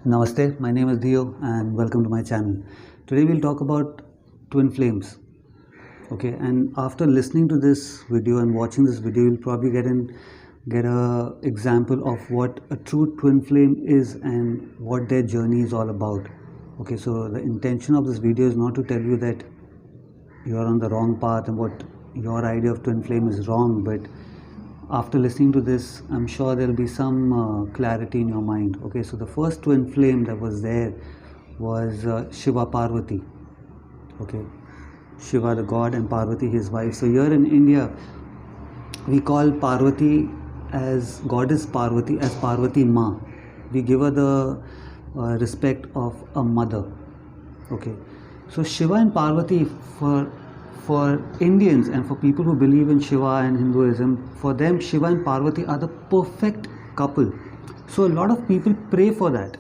Namaste, my name is Dhieyo and welcome to my channel. Today we'll talk about twin flames. Okay, and after listening to this video and watching this video, you'll probably get a example of what a true twin flame is and what their journey is all about. Okay, so the intention of this video is not to tell you that you are on the wrong path and what your idea of twin flame is wrong, but after listening to this, I'm sure there'll be some clarity in your mind. Okay, so the first twin flame that was there was Shiva Parvati. Okay, Shiva the god and Parvati his wife. So here in India, we call Parvati as goddess Parvati as Parvati Ma. We give her the respect of a mother. Okay, so Shiva and Parvati for Indians and for people who believe in Shiva and Hinduism, for them Shiva and Parvati are the perfect couple. So a lot of people pray for that.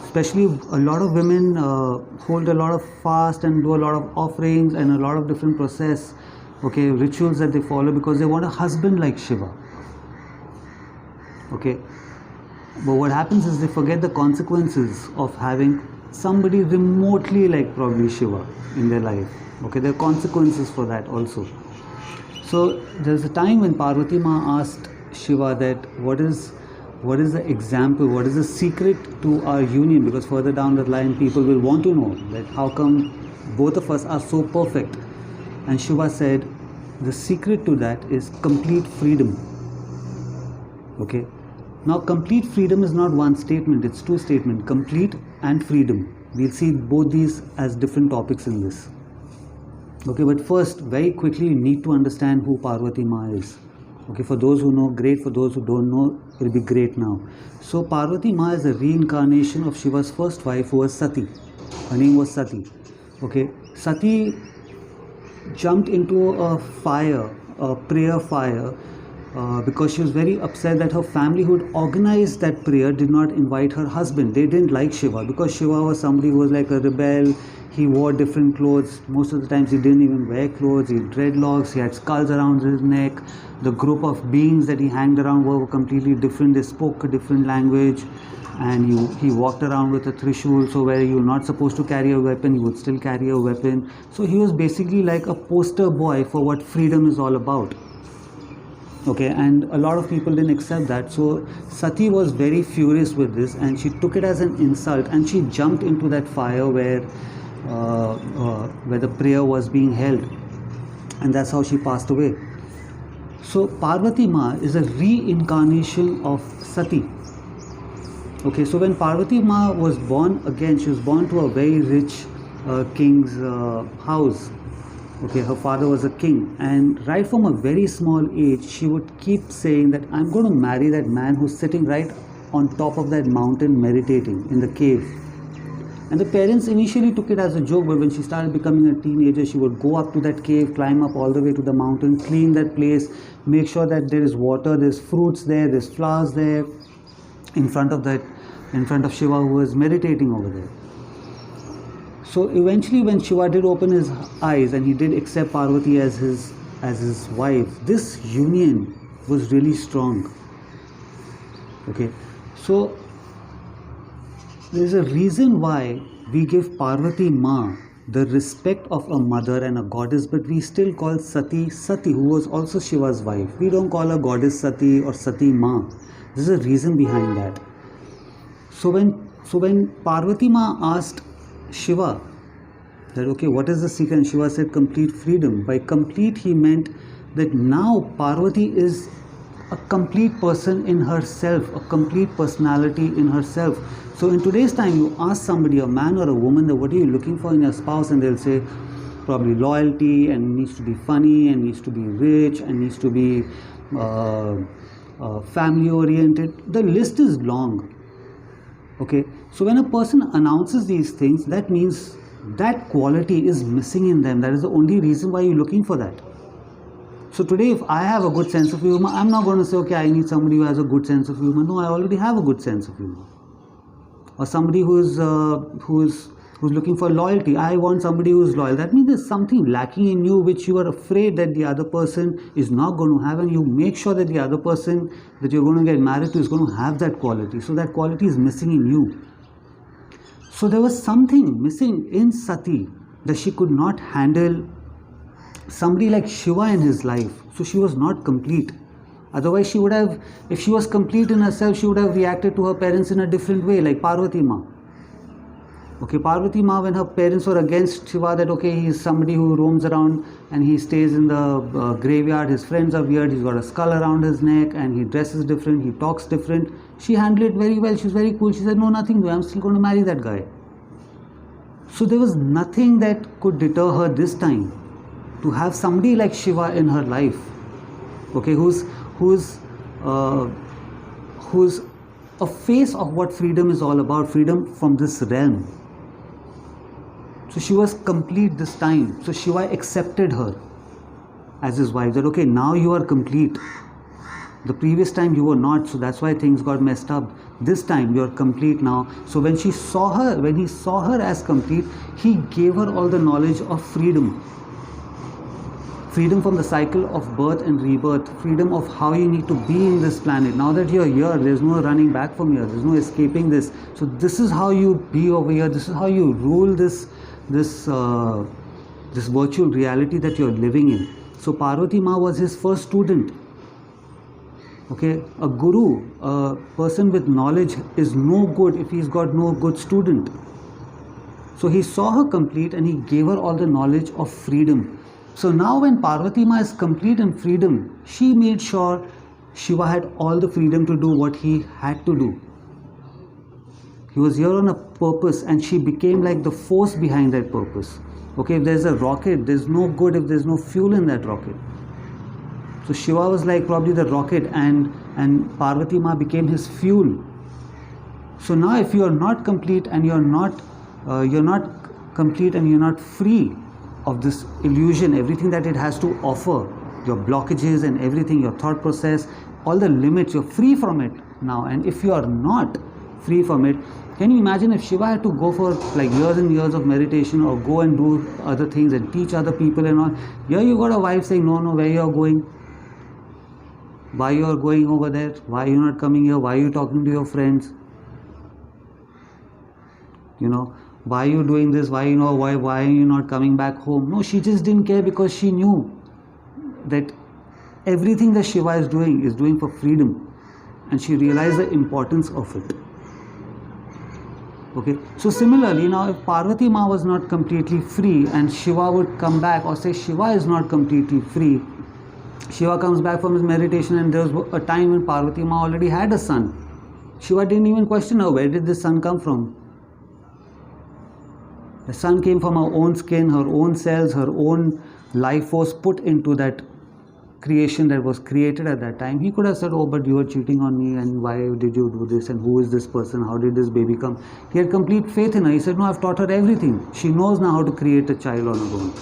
Especially a lot of women hold a lot of fast and do a lot of offerings and a lot of different rituals that they follow because they want a husband like Shiva. Okay, but what happens is they forget the consequences of having somebody remotely like probably Shiva in their life. Okay, there are consequences for that also. So there's a time when Parvati Ma asked Shiva that what is the example, what is the secret to our union, because further down the line people will want to know that how come both of us are so perfect. And Shiva said the secret to that is complete freedom. Okay, now complete freedom is not one statement, it's two statements, complete and freedom. We'll see both these as different topics in this. Okay, but first, very quickly, you need to understand who Parvati Ma is. Okay, for those who know, great. For those who don't know, it will be great now. So, Parvati Ma is a reincarnation of Shiva's first wife, who was Sati. Her name was Sati. Okay, Sati jumped into a fire, a prayer fire, because she was very upset that her family who had organized that prayer did not invite her husband. They didn't like Shiva because Shiva was somebody who was like a rebel. He wore different clothes. Most of the times he didn't even wear clothes. He had dreadlocks. He had skulls around his neck. The group of beings that he hanged around were completely different. They spoke a different language. And he walked around with a trishul. So where you're not supposed to carry a weapon, you would still carry a weapon. So he was basically like a poster boy for what freedom is all about. Okay, and a lot of people didn't accept that. So Sati was very furious with this and she took it as an insult and she jumped into that fire where the prayer was being held, and that's how she passed away. So Parvati Ma is a reincarnation of Sati. Okay, so when Parvati Ma was born again, she was born to a very rich king's house. Okay, her father was a king, and right from a very small age she would keep saying that I'm going to marry that man who's sitting right on top of that mountain meditating in the cave. And the parents initially took it as a joke, but when she started becoming a teenager, she would go up to that cave, climb up all the way to the mountain, clean that place, make sure that there is water, there's fruits there, there's flowers there, in front of Shiva who was meditating over there. So eventually when Shiva did open his eyes and he did accept Parvati as his wife, this union was really strong. Okay, so there is a reason why we give Parvati Ma the respect of a mother and a goddess, but we still call Sati Sati, who was also Shiva's wife. We don't call her goddess Sati or Sati Ma. There's a reason behind that. So when Parvati Ma asked Shiva that, okay, what is the secret? And Shiva said complete freedom. By complete he meant that now Parvati is a complete person in herself, a complete personality in herself. So in today's time, you ask somebody, a man or a woman, that what are you looking for in your spouse, and they'll say probably loyalty, and needs to be funny, and needs to be rich, and needs to be family oriented. The list is long. Okay, so when a person announces these things, that means that quality is missing in them. That is the only reason why you're looking for that. So today, if I have a good sense of humor, I'm not going to say, okay, I need somebody who has a good sense of humor. No, I already have a good sense of humor. Or somebody who's looking for loyalty. I want somebody who's loyal. That means there's something lacking in you which you are afraid that the other person is not going to have, and you make sure that the other person that you're going to get married to is going to have that quality. So that quality is missing in you. So there was something missing in Sati, that she could not handle somebody like Shiva in his life. So she was not complete. Otherwise she would have, if she was complete in herself, she would have reacted to her parents in a different way, like Parvati Ma. Okay, Parvati Ma, when her parents were against Shiva, that okay, he is somebody who roams around and he stays in the graveyard, his friends are weird, he's got a skull around his neck and he dresses different, he talks different. She handled it very well, she was very cool. She said, no, nothing, I'm still going to marry that guy. So there was nothing that could deter her this time to have somebody like Shiva in her life, okay, who's a face of what freedom is all about, freedom from this realm. So she was complete this time. So Shiva accepted her as his wife, that okay, now you are complete. The previous time you were not, so that's why things got messed up. This time you are complete now. So when he saw her as complete, he gave her all the knowledge of freedom. Freedom from the cycle of birth and rebirth, freedom of how you need to be in this planet. Now that you're here, there's no running back from here, there's no escaping this. So this is how you be over here, this is how you rule this virtual reality that you're living in. So Parvati Ma was his first student. Okay, a guru, a person with knowledge is no good if he's got no good student. So he saw her complete and he gave her all the knowledge of freedom. So now when Parvati Ma is complete in freedom, she made sure Shiva had all the freedom to do what he had to do. He was here on a purpose and she became like the force behind that purpose. Okay, if there's a rocket, there's no good if there's no fuel in that rocket. So Shiva was like probably the rocket and Parvati Ma became his fuel. So now if you are not complete and you're not complete and you're not free of this illusion, everything that it has to offer, your blockages and everything, your thought process, all the limits, you're free from it now. And if you are not free from it, can you imagine if Shiva had to go for like years and years of meditation or go and do other things and teach other people and all? Here you got a wife saying, no, where you are going? Why you are going over there? Why are you not coming here? Why are you talking to your friends? Why are you doing this? Why are you not coming back home? No, she just didn't care because she knew that everything that Shiva is doing for freedom, and she realized the importance of it. Okay, so similarly now if Parvati Ma was not completely free and Shiva would come back, or say Shiva is not completely free, Shiva comes back from his meditation and there was a time when Parvati Ma already had a son. Shiva didn't even question her, where did this son come from? The son came from her own skin, her own cells, her own life force put into that creation that was created at that time. He could have said, oh, but you were cheating on me and why did you do this and who is this person, how did this baby come? He had complete faith in her. He said, no, I've taught her everything. She knows now how to create a child on her own.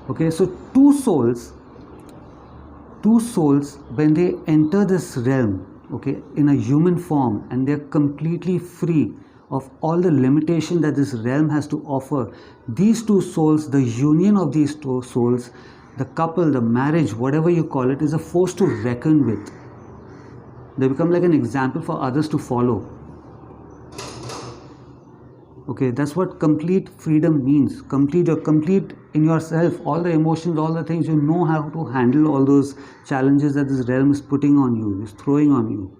Okay, so two souls, when they enter this realm, okay, in a human form, and they're completely free of all the limitation that this realm has to offer, these two souls, the union of these two souls, the couple, the marriage, whatever you call it, is a force to reckon with. They become like an example for others to follow. Okay, that's what complete freedom means. You're complete in yourself, all the emotions, all the things, you know how to handle all those challenges that this realm is putting on you, is throwing on you.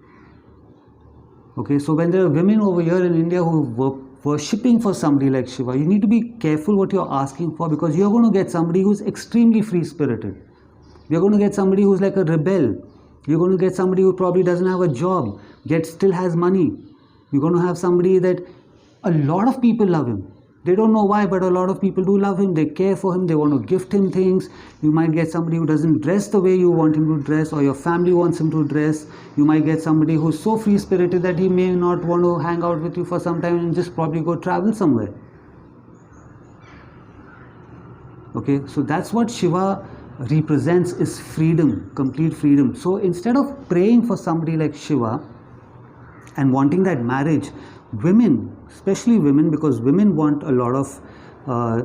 Okay, so when there are women over here in India who were worshipping for somebody like Shiva, you need to be careful what you're asking for, because you're going to get somebody who's extremely free-spirited. You're going to get somebody who's like a rebel. You're going to get somebody who probably doesn't have a job, yet still has money. You're going to have somebody that a lot of people love him. They don't know why, but a lot of people do love him. They care for him. They want to gift him things. You might get somebody who doesn't dress the way you want him to dress, or your family wants him to dress. You might get somebody who's so free-spirited that he may not want to hang out with you for some time and just probably go travel somewhere. Okay, so that's what Shiva represents, is freedom, complete freedom. So instead of praying for somebody like Shiva and wanting that marriage, women, especially women, because women want a lot of,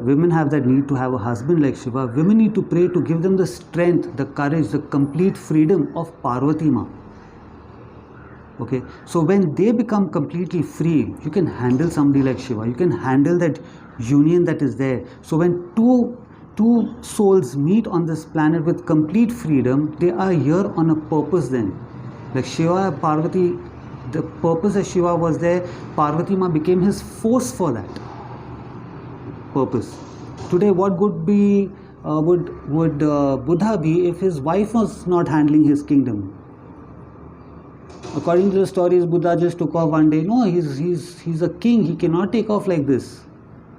women have that need to have a husband like Shiva. Women need to pray to give them the strength, the courage, the complete freedom of Parvati Ma. Okay, so when they become completely free, you can handle somebody like Shiva, you can handle that union that is there. So when two souls meet on this planet with complete freedom, they are here on a purpose then. Like Shiva, Parvati, the purpose that Shiva was there, Parvati Ma became his force for that purpose. Today, what would be would Buddha be if his wife was not handling his kingdom? According to the stories, Buddha just took off one day. No, he's a king. He cannot take off like this.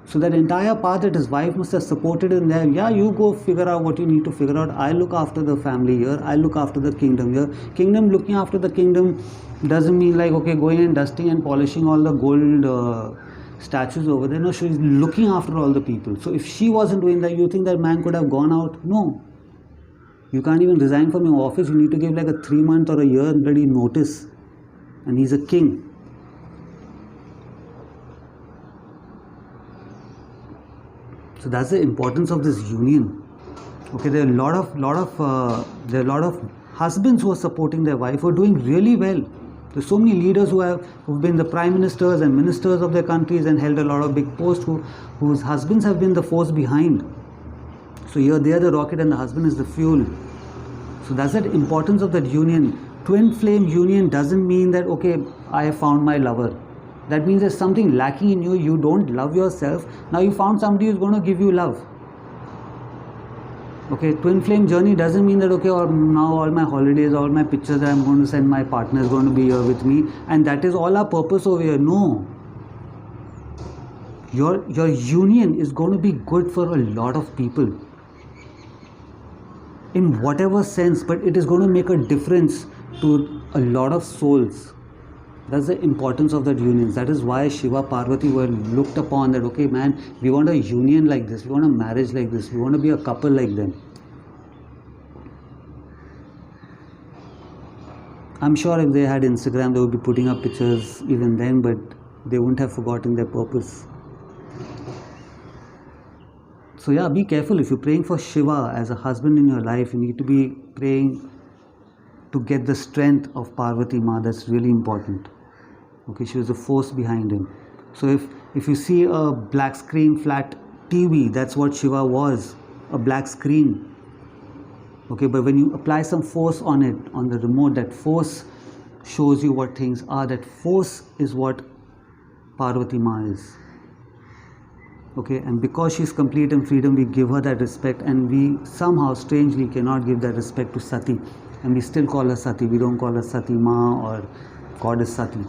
So that entire path that his wife must have supported him there. Yeah, you go figure out what you need to figure out. I look after the family here. I look after the kingdom here. Kingdom, looking after the kingdom doesn't mean like, okay, going and dusting and polishing all the gold statues over there. No, she's looking after all the people. So if she wasn't doing that, you think that man could have gone out? No. You can't even resign from your office. You need to give like a 3-month or a year bloody notice. And he's a king. So that's the importance of this union. Okay, there are a lot of husbands who are supporting their wife, who are doing really well. There's so many leaders who've been the prime ministers and ministers of their countries and held a lot of big posts, whose husbands have been the force behind. So here they are the rocket and the husband is the fuel. So that's the importance of that union. Twin flame union doesn't mean that, okay, I have found my lover. That means there's something lacking in you. You don't love yourself. Now you found somebody who's going to give you love. Okay, twin flame journey doesn't mean that, okay, or now all my holidays, all my pictures that I'm going to send, my partner is going to be here with me, and that is all our purpose over here. No. Your union is going to be good for a lot of people, in whatever sense, but it is going to make a difference to a lot of souls. That's the importance of that union. That is why Shiva, Parvati were looked upon that, okay man, we want a union like this, we want a marriage like this, we want to be a couple like them. I'm sure if they had Instagram, they would be putting up pictures even then, but they wouldn't have forgotten their purpose. So yeah, be careful. If you're praying for Shiva as a husband in your life, you need to be praying to get the strength of Parvati Ma. That's really important. Okay, she was the force behind him. So if you see a black screen, flat TV, that's what Shiva was, a black screen. Okay, but when you apply some force on it, on the remote, that force shows you what things are. That force is what Parvati Ma is. Okay, and because she's complete in freedom, we give her that respect, and we somehow strangely cannot give that respect to Sati, and we still call her Sati. We don't call her Sati Ma or Goddess Sati.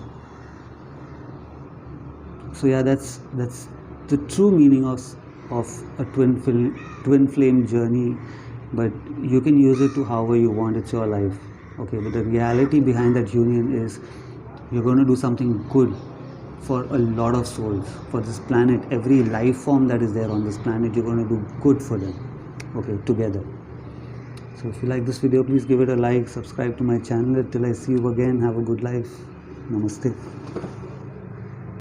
So yeah, that's the true meaning of a twin flame journey, but you can use it to however you want. It's your life. Okay, but the reality behind that union is you're going to do something good for a lot of souls, for this planet. Every life form that is there on this planet, you're going to do good for them, okay, together. So if you like this video, please give it a like, subscribe to my channel. Till I see you again, have a good life. Namaste.